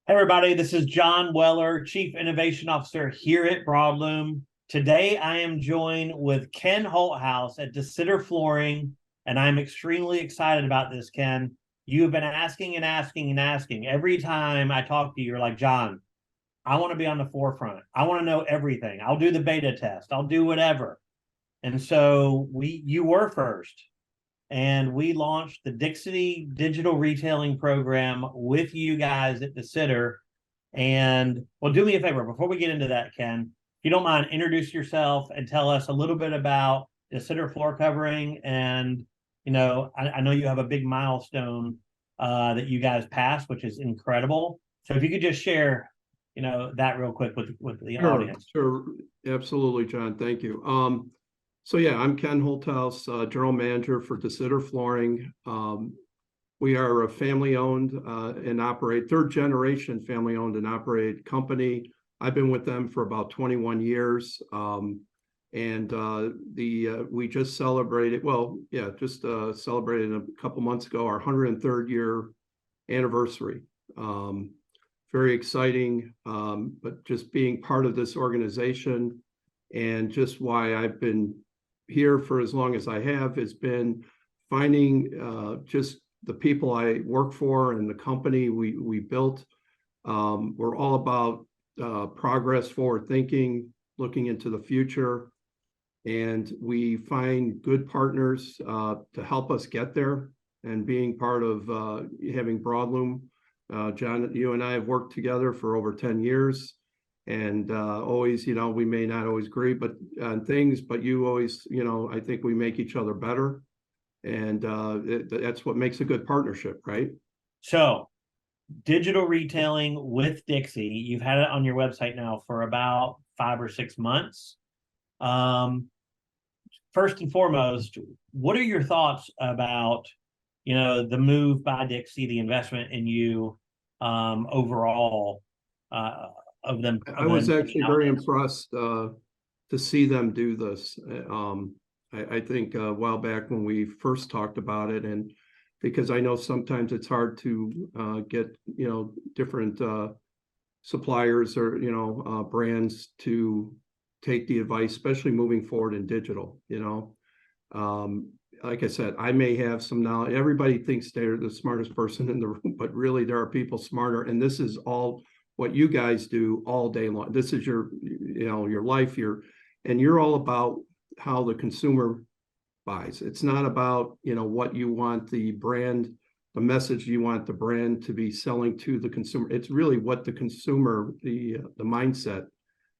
Hey everybody, this is John Weller, Chief Innovation Officer here at Broadloom. Today I am joined with Ken Holthaus at DeSitter Flooring, and I'm extremely excited about this, Ken. You have been asking and asking and asking. Every time I talk to you, you're like, John, I want to be on the forefront. I want to know everything. I'll do the beta test. I'll do whatever. And so you were first, and we launched the Dixie Digital Retailing Program with you guys at DeSitter. And well, do me a favor before we get into that, Ken. If you don't mind, introduce yourself and tell us a little bit about DeSitter Floor Covering. And I know you have a big milestone that you guys passed, which is incredible. So if you could just share, that real quick with the audience. Sure, absolutely, John. Thank you. So yeah, I'm Ken Holthaus, General Manager for DeSitter Flooring. We are a family-owned and operate, third-generation family-owned and operated company. I've been with them for about 21 years. We just celebrated, celebrated a couple months ago our 103rd year anniversary. Very exciting, but just being part of this organization and just why I've been here for as long as I have has been finding just the people I work for and the company we built. We're all about progress, forward thinking, looking into the future, and we find good partners to help us get there. And being part of having Broadloom, John, you and I have worked together for over 10 years. And always, we may not always agree, but on things, but you always, I think we make each other better. And that's what makes a good partnership, right? So, digital retailing with Dixie, you've had it on your website now for about 5 or 6 months. First and foremost, what are your thoughts about, the move by Dixie, the investment in you overall? I was actually very impressed to see them do this. I think a while back when we first talked about it, and because I know sometimes it's hard to get different suppliers or brands to take the advice, especially moving forward in digital. Like I said, I may have some knowledge. Everybody thinks they're the smartest person in the room, but really there are people smarter, and this is all what you guys do all day long. This is your life, and you're all about how the consumer buys. It's not about, what you want the brand, the message you want the brand to be selling to the consumer. It's really what the consumer, the mindset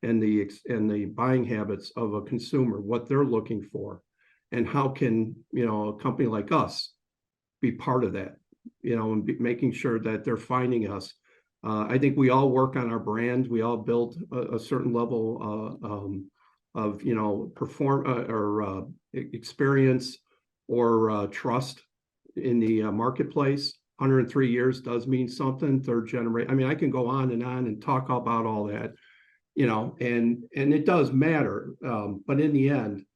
and the buying habits of a consumer, what they're looking for, and how can, a company like us be part of that, and making sure that they're finding us. I think we all work on our brand. We all build a certain level of experience or trust in the marketplace. 103 years does mean something. Third generation. I mean, I can go on and talk about all that, and it does matter. But in the end,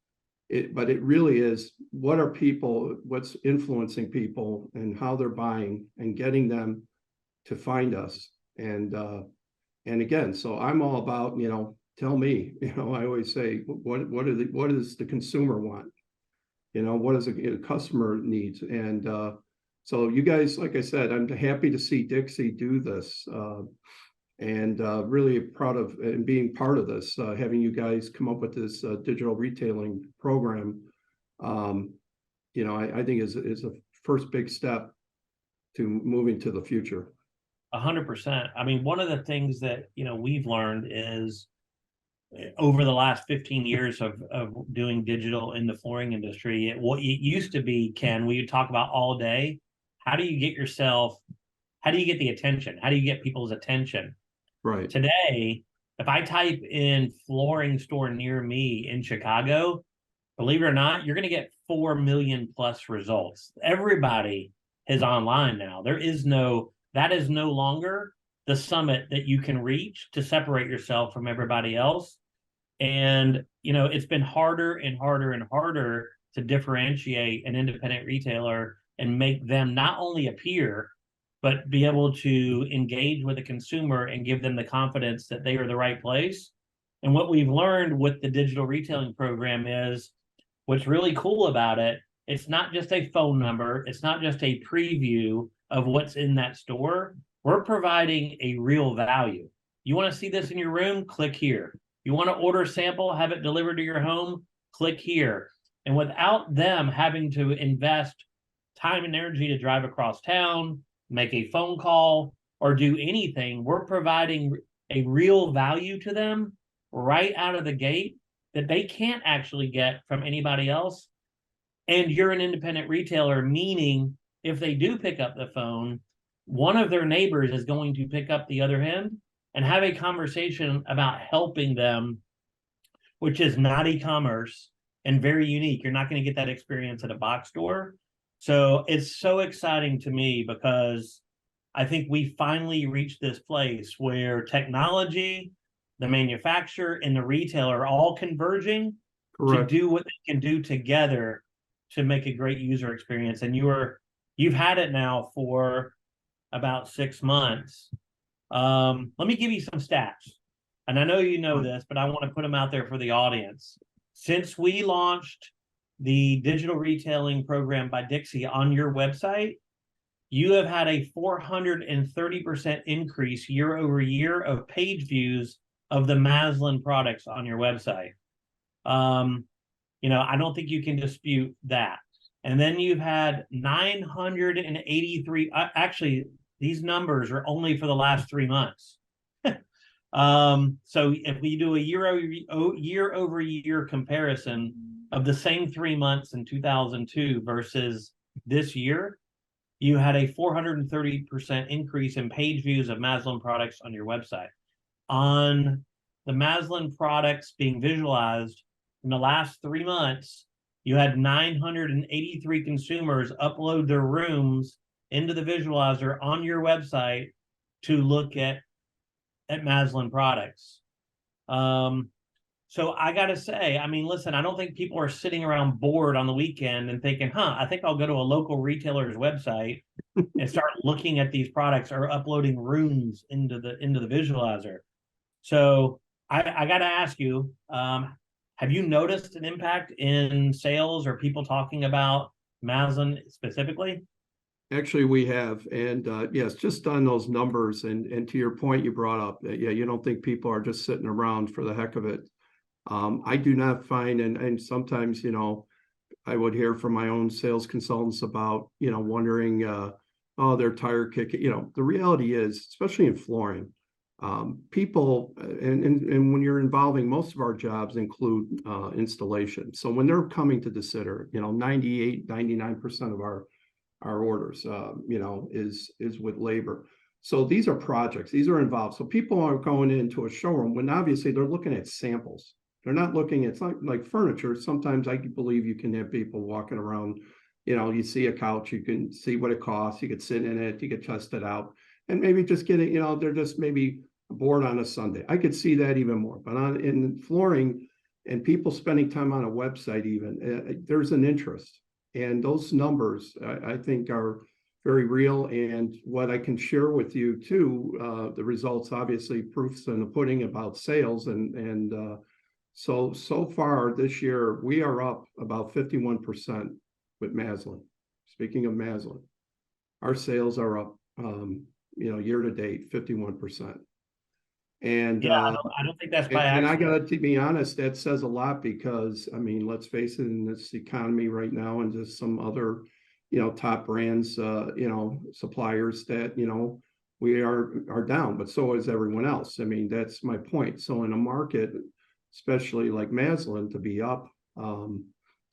it really is what's influencing people and how they're buying and getting them to find us. And again, so I'm all about, tell me, I always say, what does the consumer want? What does a customer needs? And so you guys, like I said, I'm happy to see Dixie do this, and really proud of and being part of this, having you guys come up with this digital retailing program. I think is a first big step to moving to the future. 100%. I mean, one of the things that we've learned is over the last 15 years of doing digital in the flooring industry, what it used to be, Ken, we would talk about all day. How do you get the attention? How do you get people's attention? Right. Today, if I type in flooring store near me in Chicago, believe it or not, you're going to get 4 million plus results. Everybody is online now. That is no longer the summit that you can reach to separate yourself from everybody else. And, it's been harder and harder and harder to differentiate an independent retailer and make them not only appear, but be able to engage with the consumer and give them the confidence that they are the right place. And what we've learned with the digital retailing program is what's really cool about it. It's not just a phone number. It's not just a preview of what's in that store. We're providing a real value. You want to see this in your room? Click here. You want to order a sample, have it delivered to your home? Click here. And without them having to invest time and energy to drive across town, make a phone call, or do anything, we're providing a real value to them right out of the gate that they can't actually get from anybody else. And you're an independent retailer, meaning if they do pick up the phone, one of their neighbors is going to pick up the other end and have a conversation about helping them, which is not e-commerce and very unique. You're not going to get that experience at a box store. So it's so exciting to me because I think we finally reached this place where technology, the manufacturer, and the retailer are all converging Correct. to do what they can do together to make a great user experience. And you've had it now for about 6 months. Let me give you some stats. And I know you know this, but I want to put them out there for the audience. Since we launched the digital retailing program by Dixie on your website, you have had a 430% increase year over year of page views of the Masland products on your website. I don't think you can dispute that. And then you've had 983, actually, these numbers are only for the last 3 months. So if we do a year over year comparison of the same 3 months in 2002 versus this year, you had a 430% increase in page views of Masland products on your website. On the Masland products being visualized in the last 3 months, you had 983 consumers upload their rooms into the visualizer on your website to look at Masland products. So I got to say, I mean, listen, I don't think people are sitting around bored on the weekend and thinking, I think I'll go to a local retailer's website and start looking at these products or uploading rooms into the visualizer. So I got to ask you, have you noticed an impact in sales or people talking about Masland specifically? Actually, we have. And yes, just on those numbers and to your point you brought up, yeah, you don't think people are just sitting around for the heck of it. I do not find, and sometimes, I would hear from my own sales consultants about, wondering, they're tire kicking. The reality is, especially in flooring, people, and when you're involving, most of our jobs include installation. So when they're coming to DeSitter, 99% of our orders, is with labor. So these are projects, these are involved. So people are going into a showroom when obviously they're looking at samples. They're not looking at, it's not like furniture. Sometimes I believe you can have people walking around, you see a couch, you can see what it costs, you could sit in it, you could test it out, and maybe just get it, they're just maybe bored on a Sunday. I could see that even more. But in flooring and people spending time on a website, even, there's an interest. And those numbers, I think, are very real. And what I can share with you too, the results, obviously, proofs in the pudding about sales. And so far this year, we are up about 51% with Masland. Speaking of Masland, our sales are up, year to date, 51%. And yeah, I don't think that's by and accident. I got to be honest, that says a lot because, I mean, let's face it, in this economy right now, and just some other, top brands, suppliers that, we are down, but so is everyone else. I mean, that's my point. So in a market, especially like Masland, to be up,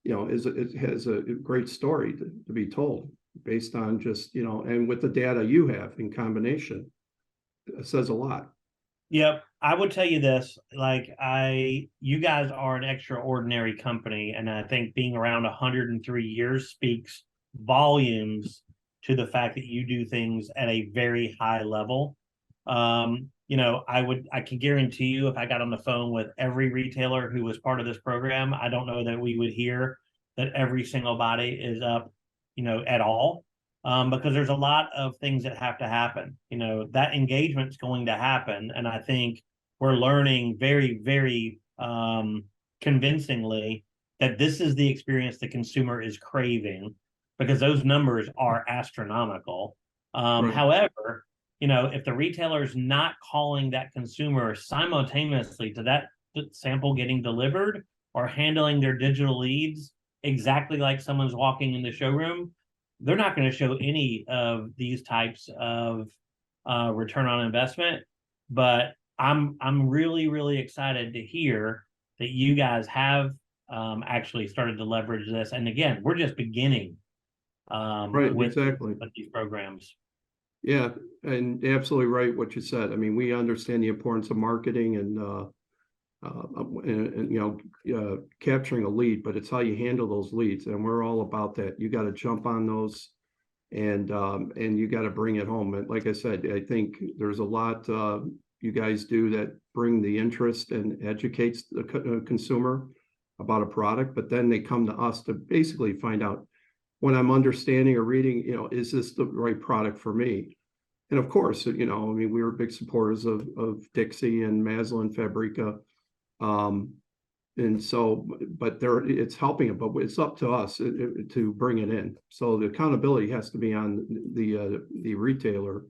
it has a great story to be told based on just, and with the data you have in combination, it says a lot. Yep. I would tell you this, you guys are an extraordinary company. And I think being around 103 years speaks volumes to the fact that you do things at a very high level. I can guarantee you if I got on the phone with every retailer who was part of this program, I don't know that we would hear that every single body is up, at all. because there's a lot of things that have to happen. That engagement's going to happen, and I think we're learning very, very convincingly that this is the experience the consumer is craving, because those numbers are astronomical. Right. However, if the retailer's not calling that consumer simultaneously to that sample getting delivered or handling their digital leads exactly like someone's walking in the showroom, they're not going to show any of these types of return on investment. But I'm really, really excited to hear that you guys have actually started to leverage this. And again, we're just beginning Right, exactly. with these programs. Yeah, and absolutely right what you said. I mean, we understand the importance of marketing and capturing a lead, but it's how you handle those leads, and we're all about that. You got to jump on those, and you got to bring it home. And like I said, I think there's a lot you guys do that bring the interest and educates the consumer about a product, but then they come to us to basically find out, when I'm understanding or reading, is this the right product for me? And of course, I mean, we were big supporters of Dixie and Masland, Fabrica. And so, but it's helping it, but it's up to us to bring it in. So the accountability has to be on the retailer,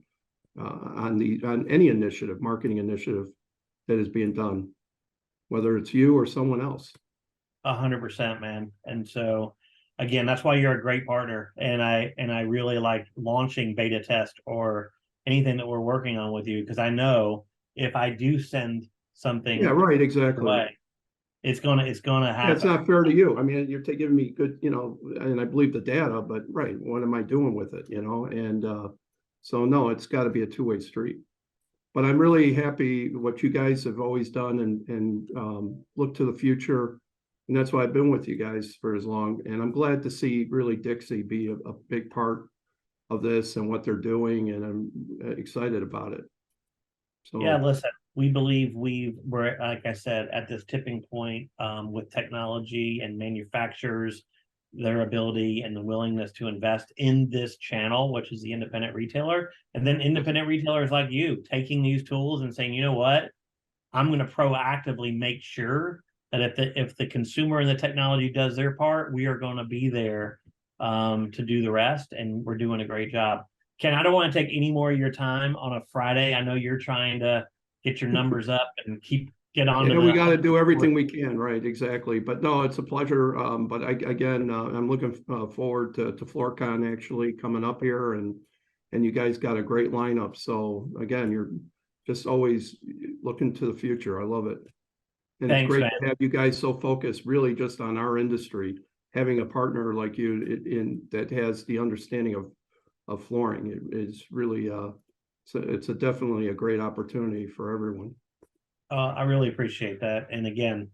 on any initiative, marketing initiative that is being done, whether it's you or someone else. 100%, man. And so again, that's why you're a great partner. And I really like launching beta test or anything that we're working on with you, because I know if I do send something, yeah, right, exactly, away, it's gonna happen. Yeah, it's not fair to you. I mean, you're giving me good, and I believe the data, but right, what am I doing with it? And so no, it's got to be a two-way street. But I'm really happy what you guys have always done, and look to the future. And that's why I've been with you guys for as long. And I'm glad to see really Dixie be a big part of this and what they're doing. And I'm excited about it. So Yeah, listen, we believe we're, like I said, at this tipping point with technology and manufacturers, their ability and the willingness to invest in this channel, which is the independent retailer. And then independent retailers like you taking these tools and saying, you know what, I'm going to proactively make sure that if the consumer and the technology does their part, we are going to be there to do the rest. And we're doing a great job. Ken, I don't want to take any more of your time on a Friday. I know you're trying to get your numbers up and get on. Yeah, we got to do everything we can, right? Exactly. But no, it's a pleasure. But again, I'm looking forward to FloorCon actually coming up here, and you guys got a great lineup. So again, you're just always looking to the future. I love it. And Thanks, it's great man. to have you guys so focused really just on our industry. Having a partner like you in that has the understanding of flooring, it is really it's definitely a great opportunity for everyone. I really appreciate that. And again,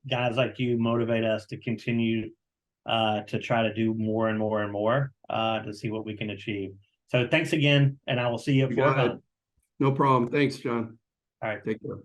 guys like you motivate us to continue to try to do more and more and more to see what we can achieve. So thanks again, and I will see you at FloorCon. No problem. Thanks, John. All right. Take care.